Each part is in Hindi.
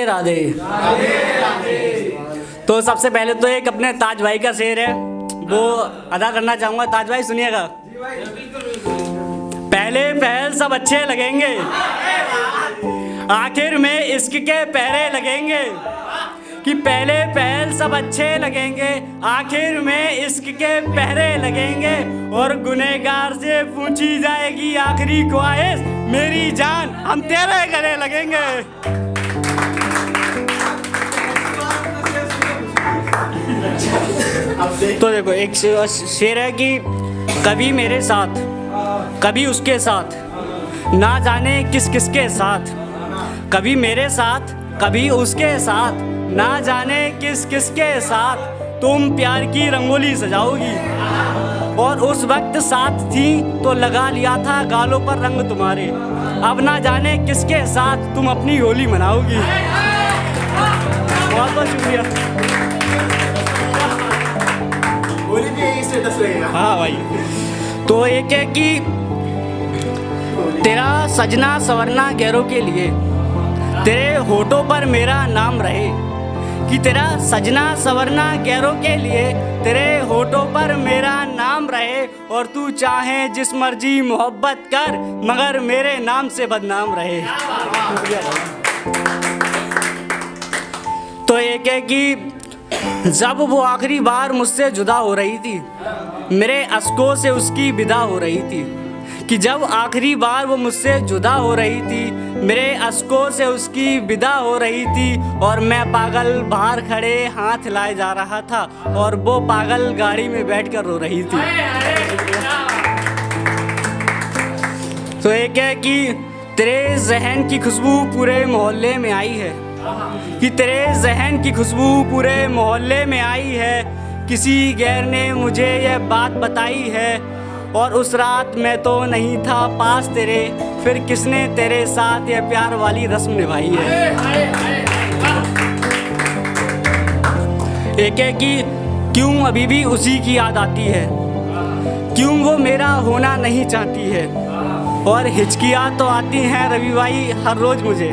राधे। तो सबसे पहले तो एक अपने ताज भाई का शेर है, वो अदा करना चाहूँगा। ताज भाई सुनिएगा। पहले पहल सब अच्छे लगेंगे, आखिर में इश्क के पहरे लगेंगे। कि पहले पहल सब अच्छे लगेंगे, आखिर में इश्क के पहरे लगेंगे। और गुनहगार से पूछी जाएगी आखिरी ख्वाहिश, मेरी जान हम तेरे गले लगेंगे। तो देखो एक शेर है कि कभी मेरे साथ कभी उसके साथ, ना जाने किस किसके साथ। कभी मेरे साथ कभी उसके साथ, ना जाने किस किसके साथ। तुम प्यार की रंगोली सजाओगी, और उस वक्त साथ थी तो लगा लिया था गालों पर रंग तुम्हारे। अब ना जाने किसके साथ तुम अपनी होली मनाओगी। बहुत बहुत शुक्रिया। होली भी यही स्टेटस रहेगा। हाँ भाई। तो एक है कि तेरा सजना सवरना गैरों के लिए, तेरे होठों पर मेरा नाम रहे। कि तेरा सजना सवरना गैरों के लिए, तेरे होठों पर मेरा नाम रहे। और तू चाहे जिस मर्जी मोहब्बत कर, मगर मेरे नाम से बदनाम रहे। तो एक है कि जब वो आखिरी बार मुझसे जुदा हो रही थी, मेरे अश्कों से उसकी विदा हो रही थी। कि जब आखिरी बार वो मुझसे जुदा हो रही थी, मेरे अश्कों से उसकी विदा हो रही थी। और मैं पागल बाहर खड़े हाथ हिलाए जा रहा था, और वो पागल गाड़ी में बैठकर रो रही थी। तो एक है कि तेरे जहन की खुशबू पूरे मोहल्ले में आई है। कि तेरे जहन की खुशबू पूरे मोहल्ले में आई है। किसी गैर ने मुझे यह बात बताई है, और उस रात मैं तो नहीं था पास तेरे, फिर किसने तेरे साथ यह प्यार वाली रस्म निभाई है। एक है कि क्यों अभी भी उसी की याद आती है, क्यों वो मेरा होना नहीं चाहती है। और हिचकियाँ तो आती हैं रवि भाई हर रोज़ मुझे,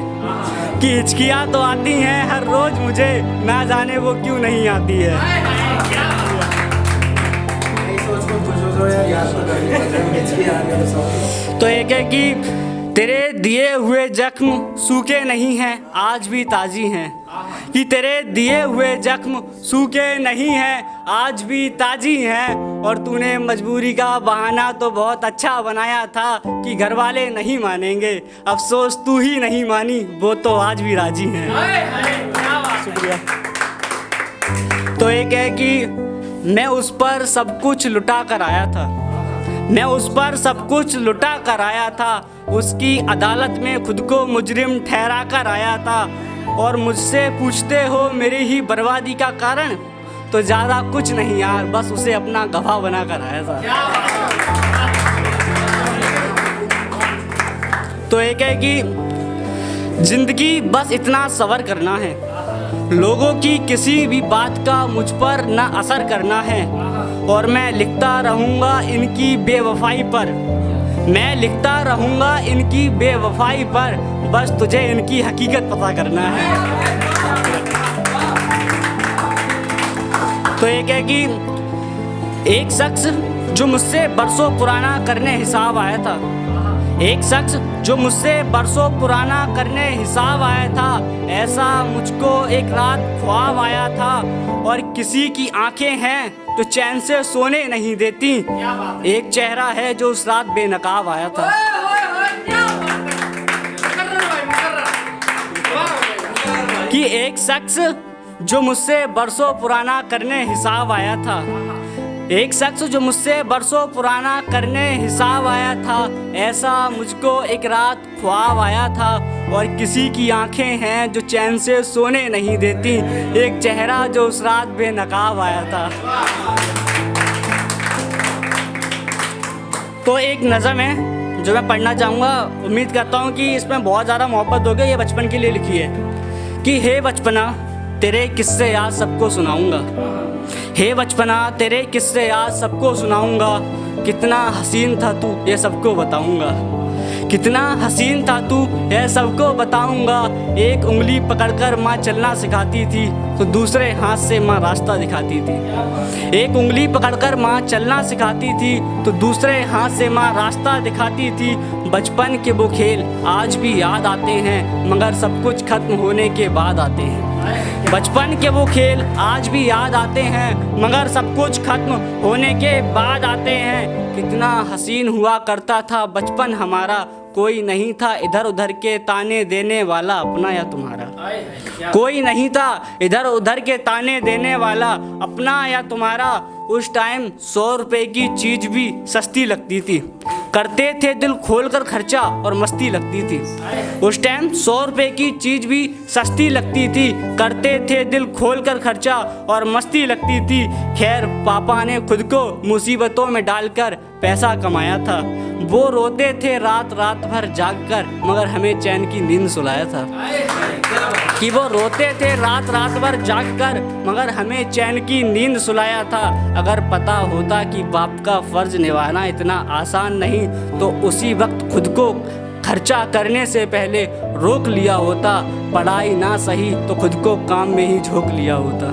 कि हिचकियाँ तो आती हैं हर रोज़ मुझे, ना जाने वो क्यों नहीं आती है। तो एक है कि तेरे दिए हुए जख्म सूखे नहीं हैं, आज भी ताज़ी हैं। कि तेरे दिए हुए जख्म सूखे नहीं हैं, आज भी ताज़ी हैं। और तूने मजबूरी का बहाना तो बहुत अच्छा बनाया था, कि घर वाले नहीं मानेंगे। अफसोस तू ही नहीं मानी, वो तो आज भी राजी हैं। शुक्रिया। तो एक है कि मैं उस पर सब कुछ लुटा कर आया था, मैं उस पर सब कुछ लुटा कर आया था। उसकी अदालत में खुद को मुजरिम ठहरा कर आया था। और मुझसे पूछते हो मेरी ही बर्बादी का कारण, तो ज़्यादा कुछ नहीं यार, बस उसे अपना गवाह बना कर आया था। तो एक है कि जिंदगी बस इतना सबर करना है, लोगों की किसी भी बात का मुझ पर ना असर करना है। और मैं लिखता रहूँगा इनकी बेवफाई पर, मैं लिखता रहूँगा इनकी बेवफाई पर, बस तुझे इनकी हकीकत पता करना है। तो एक है कि एक शख्स जो मुझसे बरसों पुराना करने हिसाब आया था, एक शख्स जो मुझसे बरसों पुराना करने हिसाब आया था। ऐसा मुझको एक रात ख्वाब आया था, और किसी की आंखें हैं जो चैन से सोने नहीं देती। एक चेहरा है जो उस रात बेनकाब आया था। कि एक शख्स जो मुझसे बरसों पुराना करने हिसाब आया था, एक शख्स जो मुझसे बरसों पुराना करने हिसाब आया था। ऐसा मुझको एक रात ख्वाब आया था, और किसी की आंखें हैं जो चैन से सोने नहीं देती। एक चेहरा जो उस रात बेनकाब आया था। तो एक नज़म है जो मैं पढ़ना चाहूँगा, उम्मीद करता हूँ कि इसमें बहुत ज़्यादा मोहब्बत होगी। ये बचपन के लिए लिखी है कि हे बचपना तेरे किस्से याद सबको सुनाऊँगा, हे बचपना तेरे किस्से याद सबको सुनाऊँगा। कितना हसीन था तू ये सबको बताऊँगा। कितना हसीन था तू यह सबको बताऊंगा। एक उंगली पकड़कर माँ चलना सिखाती थी तो दूसरे हाथ से माँ रास्ता दिखाती थी। एक उंगली पकड़कर माँ चलना सिखाती थी तो दूसरे हाथ से माँ रास्ता दिखाती थी। बचपन के वो खेल आज भी याद आते हैं मगर सब कुछ खत्म होने के बाद आते हैं। बचपन के वो खेल आज भी याद आते हैं मगर सब कुछ खत्म होने के बाद आते हैं। कितना हसीन हुआ करता था बचपन हमारा, कोई नहीं था इधर उधर के ताने देने वाला अपना या तुम्हारा। कोई नहीं था इधर उधर के ताने देने वाला अपना या तुम्हारा। उस टाइम 100 रुपए की चीज भी सस्ती लगती थी, करते थे दिल खोलकर खर्चा और मस्ती लगती थी। उस टाइम 100 रुपए की चीज भी सस्ती लगती थी, करते थे दिल खोलकर खर्चा और मस्ती लगती थी। खैर पापा ने खुद को मुसीबतों में डालकर पैसा कमाया था। वो रोते थे रात रात भर जागकर मगर हमें चैन की नींद सुलाया था। कि वो रोते थे रात रात भर जागकर मगर हमें चैन की नींद सुलाया था। अगर पता होता कि बाप का फर्ज निभाना इतना आसान नहीं तो उसी वक्त खुद को खर्चा करने से पहले रोक लिया होता। पढ़ाई ना सही तो खुद को काम में ही झोंक लिया होता।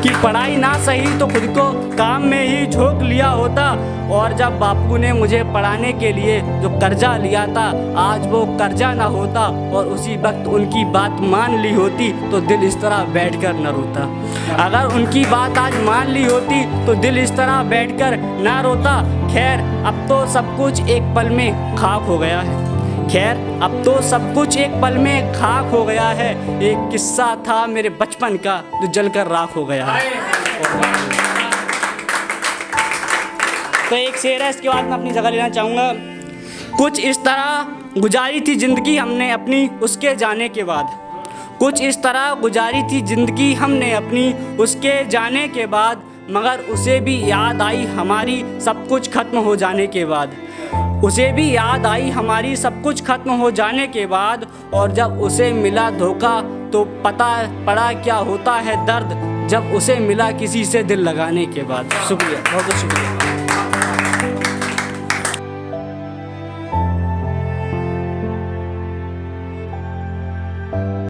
कि पढ़ाई ना सही तो खुद को काम में ही झोंक लिया होता। और जब बापू ने मुझे पढ़ाने के लिए जो कर्जा लिया था आज वो कर्जा ना होता और उसी वक्त उनकी बात मान ली होती तो दिल इस तरह बैठकर न रोता। अगर उनकी बात आज मान ली होती तो दिल इस तरह बैठकर ना रोता। खैर अब तो सब कुछ एक पल में खाक हो गया है। खैर अब तो सब कुछ एक पल में खाक हो गया है। एक किस्सा था मेरे बचपन का जो जलकर राख हो गया है। तो एक शेर है, इसके बाद मैं अपनी जगह लेना चाहूँगा। कुछ इस तरह गुजारी थी ज़िंदगी हमने अपनी उसके जाने के बाद। कुछ इस तरह गुजारी थी ज़िंदगी हमने अपनी उसके जाने के बाद मगर उसे भी याद आई हमारी सब कुछ खत्म हो जाने के बाद। उसे भी याद आई हमारी सब कुछ खत्म हो जाने के बाद। और जब उसे मिला धोखा तो पता पड़ा क्या होता है दर्द जब उसे मिला किसी से दिल लगाने के बाद। शुक्रिया, बहुत बहुत शुक्रिया।